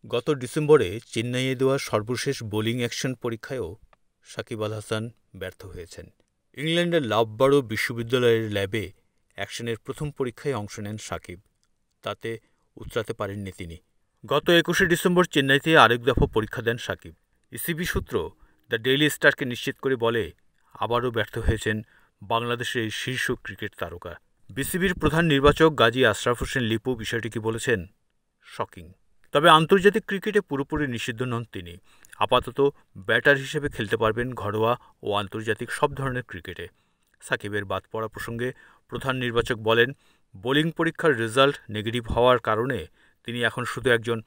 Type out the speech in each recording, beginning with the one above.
গত ডিসেম্বরে চেন্নাইয়ে দেওয়া সর্বশেষ বোলিং অ্যাকশন পরীক্ষায়ও সাকিব আল হাসান ব্যর্থ হয়েছেন। ইংল্যান্ডের লাভবারো বিশ্ববিদ্যালয়ের ল্যাবে অ্যাকশনের প্রথম পরীক্ষায় অংশ নেন সাকিব। তাতে উতরাতে পারেননি তিনি। গত ২১শে ডিসেম্বর চেন্নাইতে আরেক দফা পরীক্ষা দেন সাকিব। ইসিবি সূত্র দ্য ডেইলি স্টারকে নিশ্চিত করে বলে, আবারও ব্যর্থ হয়েছেন বাংলাদেশের এই শীর্ষ ক্রিকেট তারকা। বিসিবির প্রধান নির্বাচক গাজী আশরাফ হোসেন লিপু বিষয়টিকে বলেছেন শকিং। তবে আন্তর্জাতিক ক্রিকেটে পুরোপুরি নিষিদ্ধ নন তিনি। আপাতত ব্যাটার হিসেবে খেলতে পারবেন ঘরোয়া ও আন্তর্জাতিক সব ধরনের ক্রিকেটে। সাকিবের বাদ পড়া প্রসঙ্গে প্রধান নির্বাচক বলেন, বোলিং পরীক্ষার রেজাল্ট নেগেটিভ হওয়ার কারণে তিনি এখন শুধু একজন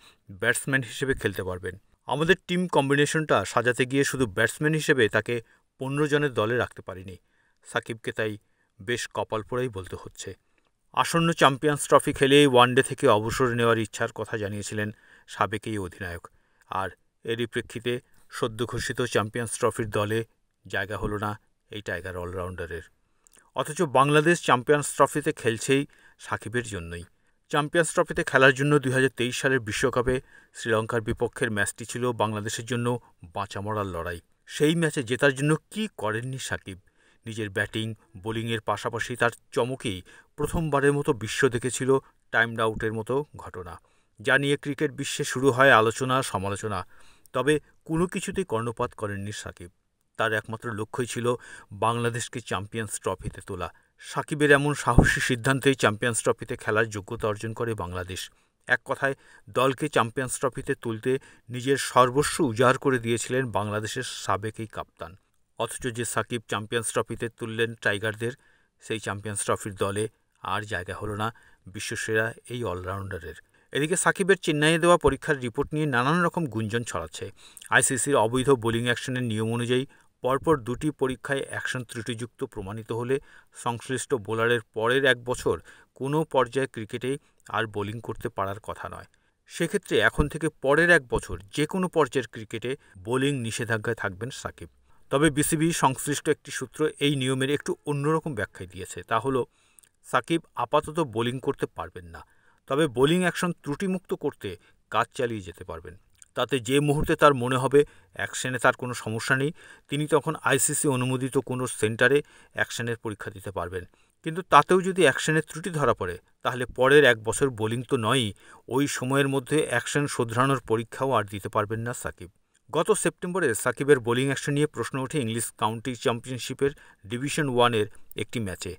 ব্যাটসম্যান হিসেবে খেলতে পারবেন। আমাদের টিম কম্বিনেশনটা সাজাতে গিয়ে শুধু ব্যাটসম্যান হিসেবে তাকে ১৫ জনের দলে রাখতে পারিনি। সাকিবকে তাই বেশ কপাল পোড়াই বলতে হচ্ছে। আসন্ন চ্যাম্পিয়ন্স ট্রফি খেলেই ওয়ানডে থেকে অবসর নেওয়ার ইচ্ছার কথা জানিয়েছিলেন সাবেক এই অধিনায়ক। আর এরই প্রেক্ষিতে সদ্য ঘোষিত চ্যাম্পিয়ন্স ট্রফির দলে জায়গা হলো না এই টাইগার অলরাউন্ডারের। অথচ বাংলাদেশ চ্যাম্পিয়ন্স ট্রফিতে খেলছেই সাকিবের জন্যই। চ্যাম্পিয়ন্স ট্রফিতে খেলার জন্য ২০২৩ সালের বিশ্বকাপে শ্রীলঙ্কার বিপক্ষের ম্যাচটি ছিল বাংলাদেশের জন্য বাঁচা মরার লড়াই। সেই ম্যাচে জেতার জন্য কী করেননি সাকিব। নিজের ব্যাটিং বোলিংয়ের পাশাপাশি তার চমকেই প্রথমবারের মতো বিশ্ব দেখেছিল টাইমড আউটের মতো ঘটনা, যা নিয়ে ক্রিকেট বিশ্বে শুরু হয় আলোচনা সমালোচনা। তবে কোনো কিছুতেই কর্ণপাত করেননি সাকিব। তার একমাত্র লক্ষ্যই ছিল বাংলাদেশকে চ্যাম্পিয়ন্স ট্রফিতে তোলা। সাকিবের এমন সাহসী সিদ্ধান্তেই চ্যাম্পিয়ন্স ট্রফিতে খেলার যোগ্যতা অর্জন করে বাংলাদেশ। এক কথায় দলকে চ্যাম্পিয়ন্স ট্রফিতে তুলতে নিজের সর্বস্ব উজাড় করে দিয়েছিলেন বাংলাদেশের সাবেক এই কাপ্তান। অথচ যে সাকিব চ্যাম্পিয়ন্স ট্রফিতে তুললেন টাইগারদের, সেই চ্যাম্পিয়ন্স ট্রফির দলে আর জায়গা হলো না বিশ্বসেরা এই অলরাউন্ডারের। এদিকে সাকিবের চেন্নাইয়ে দেওয়া পরীক্ষার রিপোর্ট নিয়ে নানান রকম গুঞ্জন ছড়াচ্ছে। আইসিসির অবৈধ বোলিং অ্যাকশনের নিয়ম অনুযায়ী পরপর দুটি পরীক্ষায় অ্যাকশন ত্রুটিযুক্ত প্রমাণিত হলে সংশ্লিষ্ট বোলারের পরের ১ বছর কোনো পর্যায়ে ক্রিকেটে আর বোলিং করতে পারার কথা নয়। সেক্ষেত্রে এখন থেকে পরের ১ বছর যে কোনো পর্যায়ের ক্রিকেটে বোলিং নিষেধাজ্ঞায় থাকবেন সাকিব। তবে বিসিবি সংশ্লিষ্ট একটি সূত্র এই নিয়মের একটু অন্যরকম ব্যাখ্যায় দিয়েছে। তা হলো, সাকিব আপাতত বোলিং করতে পারবেন না, তবে বোলিং অ্যাকশন ত্রুটিমুক্ত করতে কাজ চালিয়ে যেতে পারবেন। তাতে যে মুহূর্তে তার মনে হবে অ্যাকশনে তার কোনো সমস্যা নেই, তিনি তখন আইসিসি অনুমোদিত কোনো সেন্টারে অ্যাকশনের পরীক্ষা দিতে পারবেন। কিন্তু তাতেও যদি অ্যাকশনের ত্রুটি ধরা পড়ে, তাহলে পরের ১ বছর বোলিং তো নয়ই, ওই সময়ের মধ্যে অ্যাকশন শোধরানোর পরীক্ষাও আর দিতে পারবেন না সাকিব। গত সেপ্টেম্বরে সাকিবের বোলিং অ্যাকশন নিয়ে প্রশ্ন ওঠে ইংলিশ কাউন্টি চ্যাম্পিয়নশিপের ডিভিশন 1-এর একটি ম্যাচে।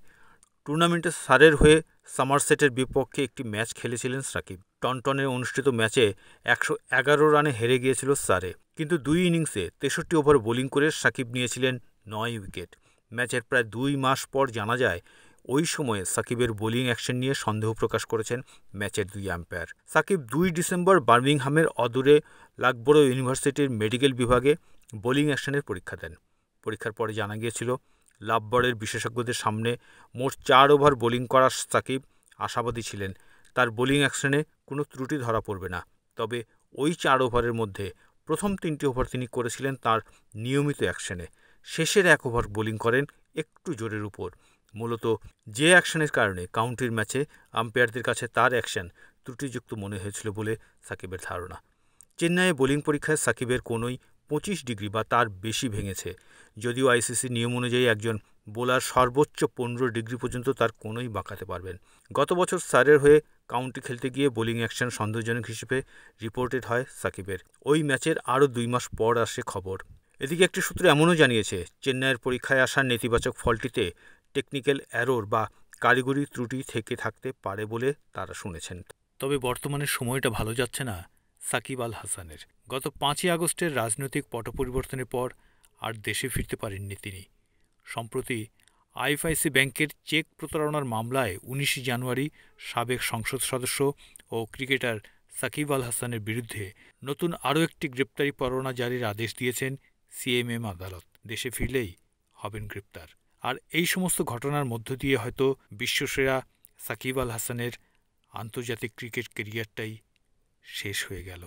টুর্নামেন্টে সারের হয়ে সমারসেটের বিপক্ষে একটি ম্যাচ খেলেছিলেন সাকিব। টনটনে অনুষ্ঠিত ম্যাচে ১১১ রানে হেরে গিয়েছিল সারে। কিন্তু ২ ইনিংসে ৬৩ ওভার বোলিং করে সাকিব নিয়েছিলেন ৯ উইকেট। ম্যাচের প্রায় ২ মাস পর জানা যায়, ওই সময়ে সাকিবের বোলিং অ্যাকশন নিয়ে সন্দেহ প্রকাশ করেছেন ম্যাচের ২ আম্পায়ার। সাকিব ২ ডিসেম্বর বার্মিংহামের অদূরে লাকবরো ইউনিভার্সিটির মেডিকেল বিভাগে বোলিং অ্যাকশনের পরীক্ষা দেন। পরীক্ষার পরে জানা গিয়েছিল, লাভবারের বিশেষজ্ঞদের সামনে মোট ৪ ওভার বোলিং করা সাকিব আশাবাদী ছিলেন তার বোলিং অ্যাকশনে কোনো ত্রুটি ধরা পড়বে না। তবে ওই ৪ ওভারের মধ্যে প্রথম ৩টি ওভার তিনি করেছিলেন তার নিয়মিত অ্যাকশনে। শেষের ১ ওভার বোলিং করেন একটু জোরের উপর। মূলত যে অ্যাকশনের কারণে কাউন্টির ম্যাচে আম্পায়ারদের কাছে তার অ্যাকশন ত্রুটিযুক্ত মনে হয়েছিল বলে সাকিবের ধারণা। চেন্নাইয়ে বোলিং পরীক্ষায় সাকিবের কোনোই ২৫ ডিগ্রি বা তার বেশি ভেঙেছে। যদিও আইসিসি নিয়ম অনুযায়ী একজন বোলার সর্বোচ্চ ১৫ ডিগ্রি পর্যন্ত তার কোনোই বাঁকাতে পারবেন। গত বছর সারের হয়ে কাউন্টি খেলতে গিয়ে বোলিং অ্যাকশন সন্দেহজনক হিসেবে রিপোর্টেড হয় সাকিবের। ওই ম্যাচের আরও ২ মাস পর আসে খবর। এদিকে একটি সূত্র এমনও জানিয়েছে, চেন্নাইয়ের পরীক্ষায় আসার নেতিবাচক ফলটিতে টেকনিক্যাল এরর বা কারিগরি ত্রুটি থেকে থাকতে পারে বলে তারা শুনেছেন। তবে বর্তমানে সময়টা ভালো যাচ্ছে না সাকিব আল হাসানের। গত ৫ই আগস্টের রাজনৈতিক পট পরিবর্তনের পর আর দেশে ফিরতে পারেননি তিনি। সম্প্রতি আইএফআইসি ব্যাংকের চেক প্রতারণার মামলায় ১৯ জানুয়ারি সাবেক সংসদ সদস্য ও ক্রিকেটার সাকিব আল হাসানের বিরুদ্ধে নতুন আরও একটি গ্রেপ্তারি পরোয়ানা জারির আদেশ দিয়েছেন সিএমএম আদালত। দেশে ফিরলেই হবেন গ্রেপ্তার। আর এই সমস্ত ঘটনার মধ্য দিয়ে হয়তো বিশ্বসেরা সাকিব আল হাসানের আন্তর্জাতিক ক্রিকেট ক্যারিয়ারটাই শেষ হয়ে গেল।